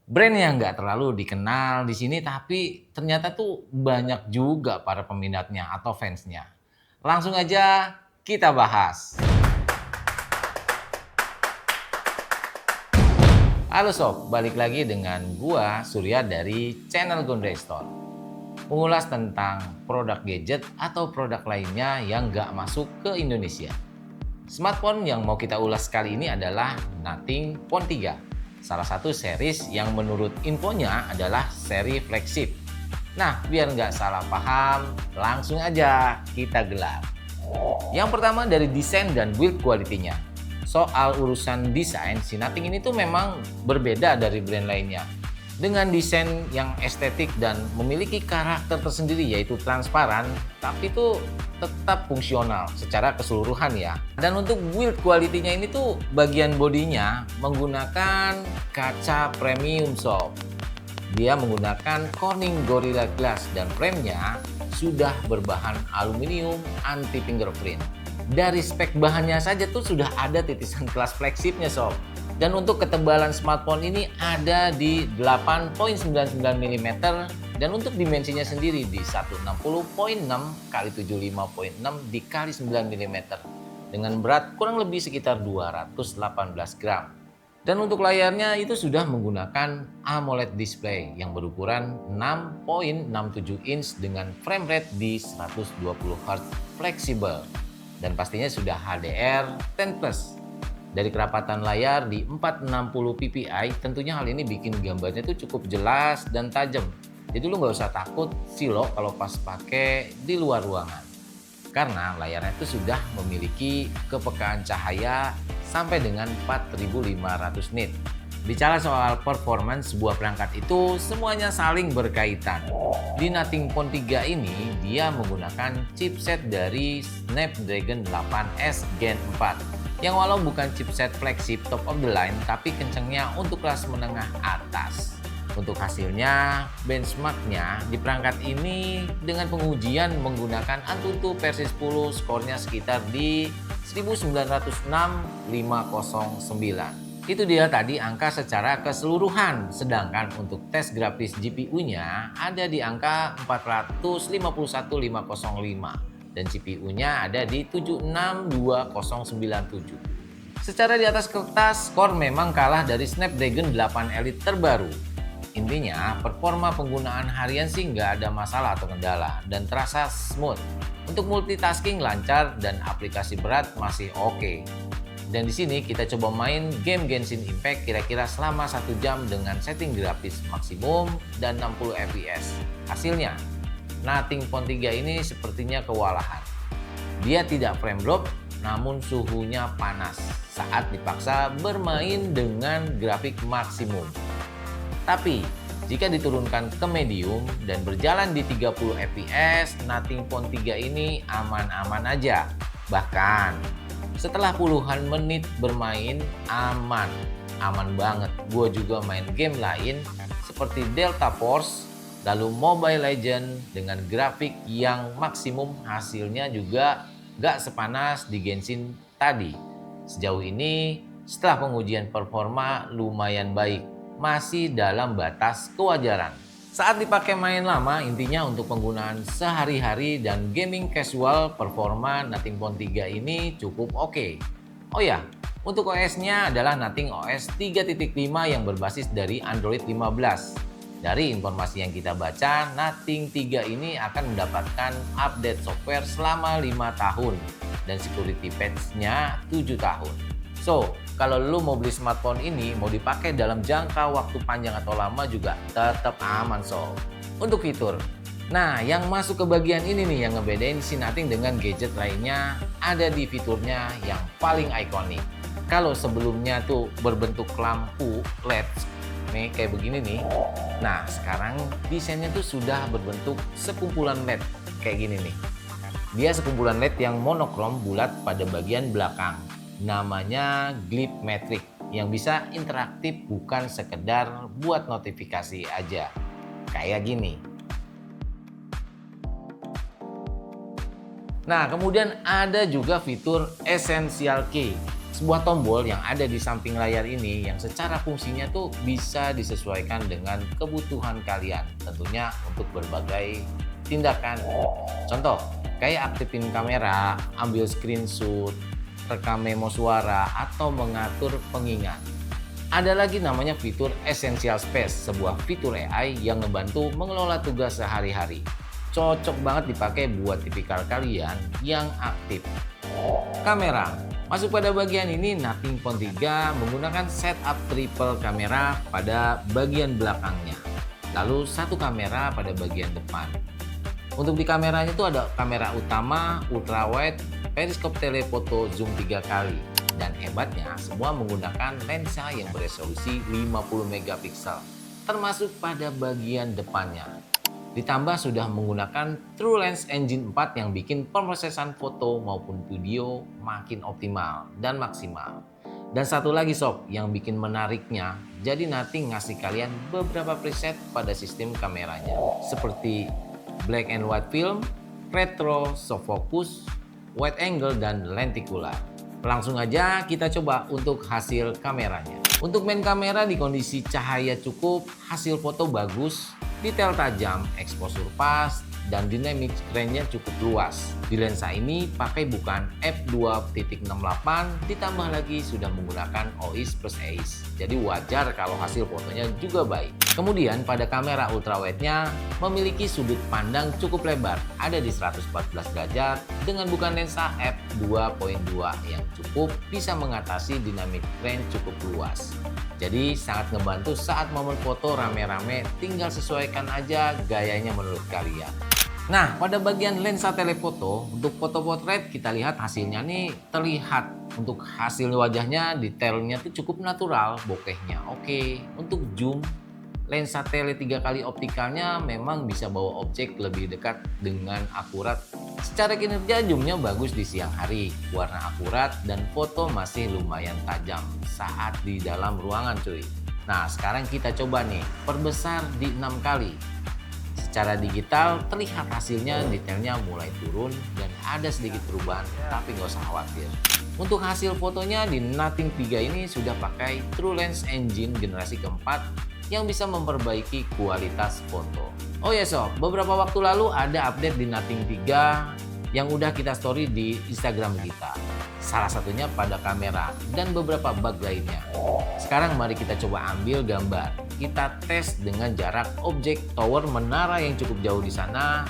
Brand yang nggak terlalu dikenal di sini, tapi ternyata tuh banyak juga para peminatnya atau fansnya. Langsung aja kita bahas. Halo sob, balik lagi dengan gua Surya dari channel Gondrey Store. Mengulas tentang produk gadget atau produk lainnya yang nggak masuk ke Indonesia. Smartphone yang mau kita ulas kali ini adalah Nothing Phone 3. Salah satu series yang menurut infonya adalah seri flagship. Nah, biar nggak salah paham, langsung aja kita gelar. Yang pertama dari desain dan build quality-nya. Soal urusan desain, si Nothing ini tuh memang berbeda dari brand lainnya. Dengan desain yang estetik dan memiliki karakter tersendiri yaitu transparan, tapi tuh tetap fungsional secara keseluruhan ya. Dan untuk build quality-nya ini tuh bagian bodinya menggunakan kaca premium sob. Dia menggunakan Corning Gorilla Glass dan frame-nya sudah berbahan aluminium anti fingerprint. Dari spek bahannya saja tuh sudah ada titisan kelas flagship-nya sob. Dan untuk ketebalan smartphone ini ada di 8,99 mm dan untuk dimensinya sendiri di 160,6 x 75,6 dikali 9 mm dengan berat kurang lebih sekitar 218 gram. Dan untuk layarnya itu sudah menggunakan AMOLED display yang berukuran 6,67 inch dengan frame rate di 120 Hz fleksibel. Dan pastinya sudah HDR10+. Dari kerapatan layar di 460 ppi, tentunya hal ini bikin gambarnya tuh cukup jelas dan tajam. Jadi lu nggak usah takut silo kalau pas pakai di luar ruangan. Karena layarnya itu sudah memiliki kepekaan cahaya sampai dengan 4500 nit. Bicara soal performance sebuah perangkat itu semuanya saling berkaitan. Di Nothing Phone 3 ini dia menggunakan chipset dari Snapdragon 8S Gen 4 yang walau bukan chipset flagship top of the line tapi kencengnya untuk kelas menengah atas. Untuk hasilnya, benchmarknya di perangkat ini dengan pengujian menggunakan Antutu versi 10 skornya sekitar di 1906,509. Itu dia tadi angka secara keseluruhan, sedangkan untuk tes grafis GPU-nya ada di angka 451,505 dan CPU-nya ada di 762097. Secara di atas kertas, skor memang kalah dari Snapdragon 8 Elite terbaru. Intinya, performa penggunaan harian sih nggak ada masalah atau kendala dan terasa smooth. Untuk multitasking lancar dan aplikasi berat masih oke. Dan di sini kita coba main game Genshin Impact kira-kira selama 1 jam dengan setting grafis maksimum dan 60 fps. Hasilnya, Nothing Phone 3 ini sepertinya kewalahan. Dia tidak frame drop, namun suhunya panas saat dipaksa bermain dengan grafik maksimum. Tapi, jika diturunkan ke medium dan berjalan di 30 fps, Nothing Phone 3 ini aman-aman aja. Bahkan, setelah puluhan menit bermain, aman banget. Gue juga main game lain seperti Delta Force, lalu Mobile Legends dengan grafik yang maksimum hasilnya juga gak sepanas di Genshin tadi. Sejauh ini setelah pengujian performa lumayan baik, masih dalam batas kewajaran. Saat dipakai main lama, intinya untuk penggunaan sehari-hari dan gaming casual, performa Nothing Phone 3 ini cukup oke. Oh ya, untuk OS-nya adalah Nothing OS 3.5 yang berbasis dari Android 15. Dari informasi yang kita baca, Nothing 3 ini akan mendapatkan update software selama 5 tahun dan security patch-nya 7 tahun. So, kalau lu mau beli smartphone ini, mau dipakai dalam jangka waktu panjang atau lama juga tetap aman so. Untuk fitur, nah yang masuk ke bagian ini nih yang ngebedain si Nothing dengan gadget lainnya ada di fiturnya yang paling ikonik. Kalau sebelumnya tuh berbentuk lampu LED nih kayak begini nih. Nah, sekarang desainnya tuh sudah berbentuk sekumpulan LED kayak gini nih. Dia sekumpulan LED yang monokrom bulat pada bagian belakang. Namanya Glip Matrix yang bisa interaktif bukan sekedar buat notifikasi aja. Kayak gini. Nah, kemudian ada juga fitur Essential Key. Sebuah tombol yang ada di samping layar ini yang secara fungsinya tuh bisa disesuaikan dengan kebutuhan kalian, tentunya untuk berbagai tindakan. Contoh, kayak aktifin kamera, ambil screenshot, rekam memo suara, atau mengatur pengingat. Ada lagi namanya fitur Essential Space, sebuah fitur AI yang ngebantu mengelola tugas sehari-hari. Cocok banget dipakai buat tipikal kalian yang aktif. Kamera. Masuk pada bagian ini, Nothing Phone 3 menggunakan setup triple kamera pada bagian belakangnya. Lalu satu kamera pada bagian depan. Untuk di kameranya itu ada kamera utama, ultrawide, periskop telefoto, zoom 3 kali. Dan hebatnya, semua menggunakan lensa yang beresolusi 50 megapiksel, termasuk pada bagian depannya. Ditambah sudah menggunakan TrueLens Engine 4 yang bikin pemrosesan foto maupun video makin optimal dan maksimal. Dan satu lagi sob, yang bikin menariknya, jadi Nothing ngasih kalian beberapa preset pada sistem kameranya, seperti black and white film, retro, soft focus, wide angle, dan lenticular. Langsung aja kita coba untuk hasil kameranya. Untuk main kamera di kondisi cahaya cukup, hasil foto bagus, detail tajam, exposure pas, dan dynamic range-nya cukup luas. Di lensa ini pakai bukan f2.68, ditambah lagi sudah menggunakan OIS plus AIS. Jadi wajar kalau hasil fotonya juga baik. Kemudian pada kamera ultrawide-nya memiliki sudut pandang cukup lebar, ada di 114 derajat dengan bukan lensa f2.2 yang cukup bisa mengatasi dynamic range cukup luas. Jadi sangat ngebantu saat momen foto rame-rame, tinggal sesuaikan aja gayanya menurut kalian. Nah, pada bagian lensa telefoto, untuk foto potret kita lihat hasilnya nih terlihat. Untuk hasil wajahnya, detailnya tuh cukup natural, bokehnya oke. Untuk zoom, lensa tele 3 kali optikalnya memang bisa bawa objek lebih dekat dengan akurat. Secara kinerja zoomnya bagus di siang hari, warna akurat, dan foto masih lumayan tajam saat di dalam ruangan cuy. Nah, sekarang kita coba nih, perbesar di 6 kali. Secara digital terlihat hasilnya detailnya mulai turun dan ada sedikit perubahan, tapi nggak usah khawatir. Untuk hasil fotonya di Nothing 3 ini sudah pakai TrueLens Engine generasi keempat yang bisa memperbaiki kualitas foto. Oh ya sob, beberapa waktu lalu ada update di Nothing 3 yang udah kita story di Instagram kita. Salah satunya pada kamera dan beberapa bug lainnya. Sekarang mari kita coba ambil gambar. Kita tes dengan jarak objek tower menara yang cukup jauh di sana.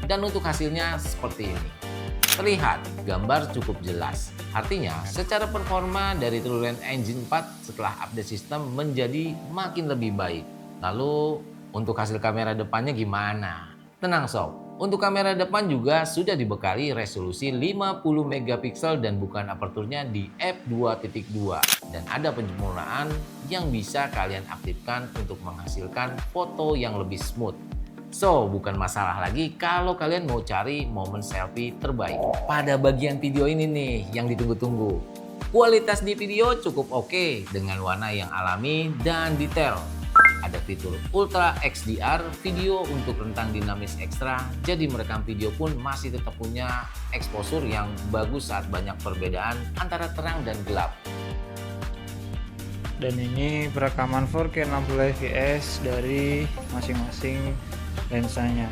Dan untuk hasilnya seperti ini. Terlihat gambar cukup jelas. Artinya secara performa dari TrueLens Engine 4 setelah update sistem menjadi makin lebih baik. Lalu untuk hasil kamera depannya gimana? Tenang sob. Untuk kamera depan juga sudah dibekali resolusi 50 megapiksel dan bukan aperturnya di f2.2 dan ada penyempurnaan yang bisa kalian aktifkan untuk menghasilkan foto yang lebih smooth. So, bukan masalah lagi kalau kalian mau cari momen selfie terbaik. Pada bagian video ini nih yang ditunggu-tunggu. Kualitas di video cukup oke dengan warna yang alami dan detail. Ada fitur Ultra XDR video untuk rentang dinamis ekstra, jadi merekam video pun masih tetap punya exposure yang bagus saat banyak perbedaan antara terang dan gelap. Dan ini perekaman 4K 60 fps dari masing-masing lensanya.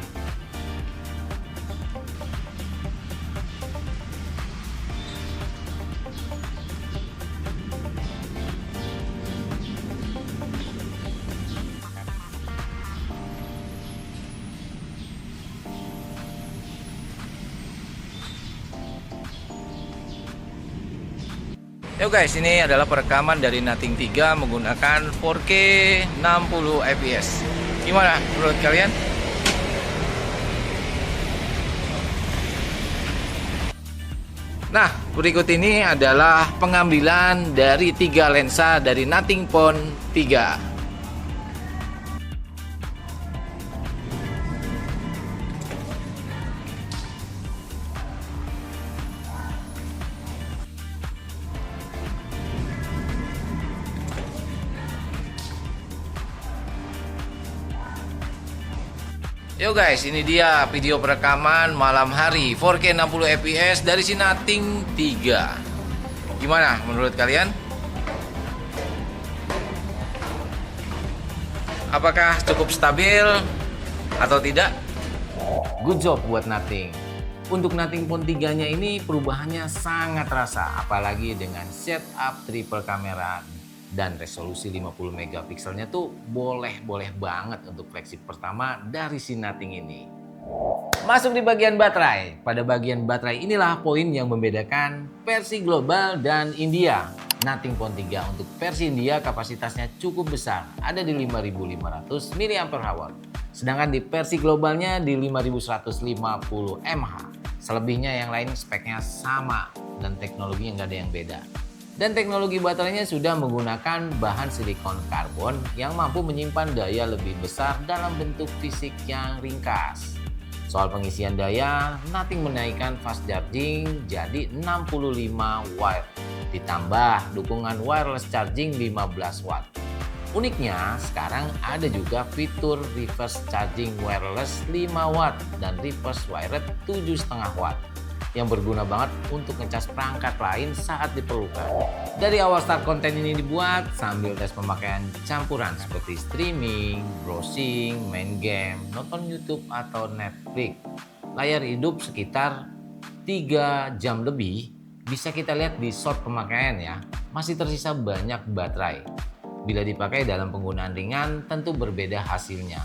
Yo guys, ini adalah perekaman dari Nothing 3 menggunakan 4K 60 fps. Gimana menurut kalian? Nah, berikut ini adalah pengambilan dari 3 lensa dari Nothing Phone 3. Yo guys, ini dia video perekaman malam hari 4K 60 fps dari si Nothing 3. Gimana menurut kalian? Apakah cukup stabil atau tidak? Good job buat Nothing. Untuk Nothing Phone 3-nya ini perubahannya sangat terasa, apalagi dengan setup triple kamera dan resolusi 50 megapikselnya tuh boleh-boleh banget untuk flagship pertama dari si Nothing ini. Masuk di bagian baterai. Pada bagian baterai inilah poin yang membedakan versi global dan India. Nothing Phone 3 untuk versi India kapasitasnya cukup besar, ada di 5500 mAh. Sedangkan di versi globalnya di 5150 mAh. Selebihnya yang lain speknya sama dan teknologinya nggak ada yang beda. Dan teknologi baterainya sudah menggunakan bahan silikon karbon yang mampu menyimpan daya lebih besar dalam bentuk fisik yang ringkas. Soal pengisian daya, Nothing menaikkan fast charging jadi 65 watt, ditambah dukungan wireless charging 15 watt. Uniknya, sekarang ada juga fitur reverse charging wireless 5 watt dan reverse wired 7,5 watt yang berguna banget untuk ngecas perangkat lain saat diperlukan. Dari awal start konten ini dibuat sambil tes pemakaian campuran seperti streaming, browsing, main game, nonton YouTube atau Netflix. Layar hidup sekitar 3 jam lebih bisa kita lihat di short pemakaian ya. Masih tersisa banyak baterai. Bila dipakai dalam penggunaan ringan tentu berbeda hasilnya.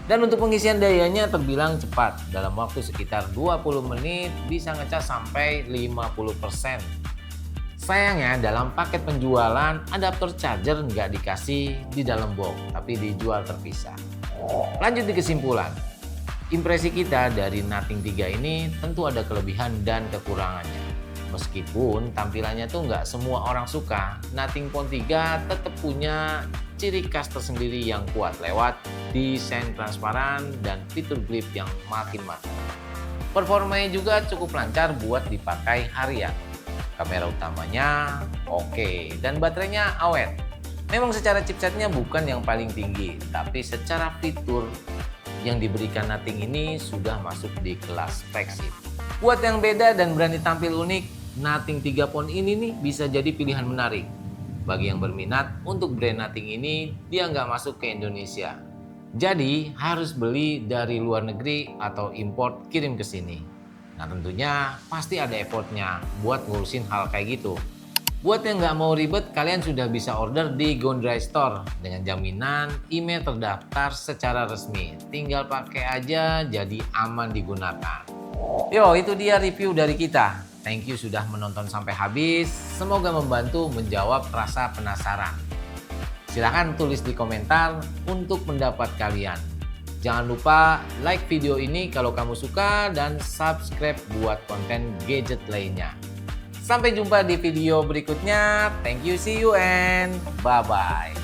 Dan untuk pengisian dayanya terbilang cepat. Dalam waktu sekitar 20 menit bisa ngecas sampai 50%. Sayangnya dalam paket penjualan adaptor charger nggak dikasih di dalam box, tapi dijual terpisah. Lanjut di kesimpulan. Impresi kita dari Nothing 3 ini tentu ada kelebihan dan kekurangannya. Meskipun tampilannya tuh nggak semua orang suka, Nothing Phone 3 tetap punya ciri khas tersendiri yang kuat lewat desain transparan dan fitur grip yang makin matang. Performanya juga cukup lancar buat dipakai harian. Kamera utamanya oke dan baterainya awet. Memang secara chipsetnya bukan yang paling tinggi, tapi secara fitur yang diberikan Nothing ini sudah masuk di kelas flagship. Buat yang beda dan berani tampil unik, Nothing 3 Phone ini nih bisa jadi pilihan menarik. Bagi yang berminat untuk brand Nothing ini, dia nggak masuk ke Indonesia. Jadi harus beli dari luar negeri atau import kirim ke sini. Nah tentunya pasti ada effortnya buat ngurusin hal kayak gitu. Buat yang nggak mau ribet, kalian sudah bisa order di Gondrai Store dengan jaminan email terdaftar secara resmi. Tinggal pakai aja jadi aman digunakan. Yo, itu dia review dari kita. Thank you sudah menonton sampai habis. Semoga membantu menjawab rasa penasaran. Silahkan tulis di komentar untuk pendapat kalian. Jangan lupa like video ini kalau kamu suka dan subscribe buat konten gadget lainnya. Sampai jumpa di video berikutnya. Thank you, see you and bye-bye.